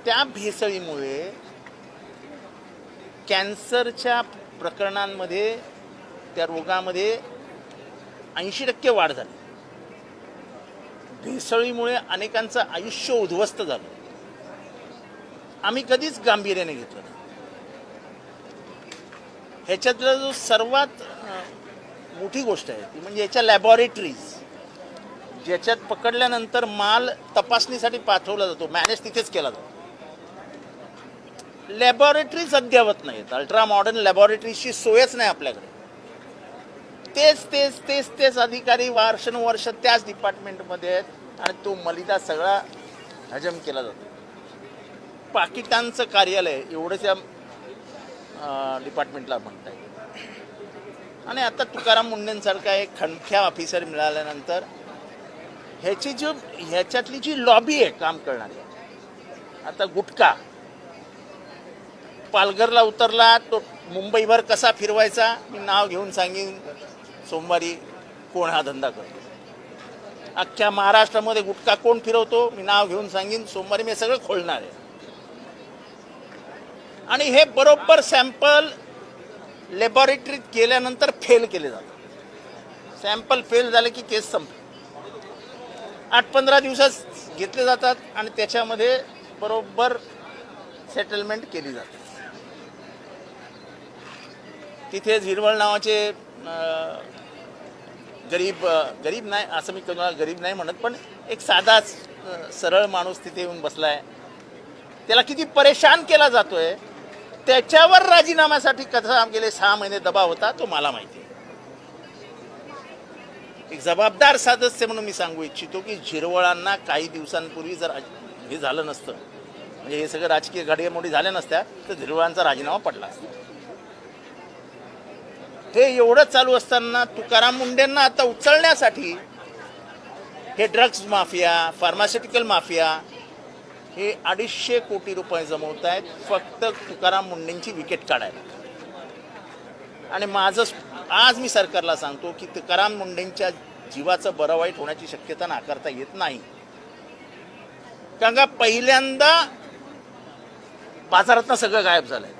त्या भेसळीमुळे कॅन्सरच्या प्रकरणांमध्ये, त्या रोगामध्ये 80% वाढ झाली. भेसळीमुळे अनेकांचं आयुष्य उद्ध्वस्त झालं. आम्ही कधीच गांभीर्याने घेतलं नाही. ह्याच्यातला जो सर्वात मोठी गोष्ट आहे ती म्हणजे याच्या लॅबॉरेटरीज, ज्याच्यात पकडल्यानंतर माल तपासणीसाठी पाठवला जातो, मॅनेज तिथेच केला जातो. लॅबॉरेटरीज अद्यावत नाहीत. अल्ट्रा मॉडर्न लॅबॉरेटरीजची सोयच नाही आपल्याकडे. तेच अधिकारी वर्षानुवर्ष त्याच डिपार्टमेंटमध्ये आहेत आणि तो मलिदा सगळा हजम केला जातो. पाकिटांचं कार्यालय एवढंच या डिपार्टमेंटला म्हणता येईल. आणि आता तुकाराम मुंडेंसारखा एक खणख्या ऑफिसर मिळाल्यानंतर ह्याच्यातली जी लॉबी आहे काम करणारी, आता गुटखा पालघरला उतरला तो मुंबईभर कसा फिरवायचा मी नाव घेऊन सांगेन सोमवारी कोण हा धंदा करतो. अख्ख्या महाराष्ट्रामध्ये गुटखा कोण फिरवतो मी नाव घेऊन सांगेन सोमवारी. मी सगळं खोलणार आहे. आणि हे बरोबर सॅम्पल लॅबॉरेटरीत केल्यानंतर फेल केले जातात. सॅम्पल फेल झाले की केस संपली. 8-15 दिवसात घेतले जातात आणि त्याच्यामध्ये बरोबर सेटलमेंट केली जाते. तिथे हिरवळ नावाचे गरीब नाही असं मी कोणाला गरीब नाही म्हणत, पण एक साधा सरळ माणूस तिथे येऊन बसलाय. त्याला किती परेशान केला जातोय. त्याच्यावर राजीनाम्यासाठी कसा गेले 6 महिने दबाव होता तो मला माहिती आहे. एक जबाबदार सदस्य म्हणून मी सांगू इच्छितो की झिरवळांना काही दिवसांपूर्वी जर हे झालं नसतं, म्हणजे हे सगळं राजकीय घडामोडी झाल्या नसत्या तर झिरवळांचा राजीनामा पडला असता. हे एवढं चालू असताना तुकाराम मुंडेंना आता उचलण्यासाठी हे ड्रग्ज माफिया, फार्मास्युटिकल माफिया हे 250 कोटी रुपये जमवत आहेत फक्त तुकाराम मुंडेंची विकेट काढायला. आणि माझं आज मी सरकारला सांगतो की तुकाराम मुंडेंच्या जीवाचं बरं वाईट होण्याची शक्यता नाकारता येत नाही. कारण का पहिल्यांदा बाजारातनं सगळं गायब झालंय.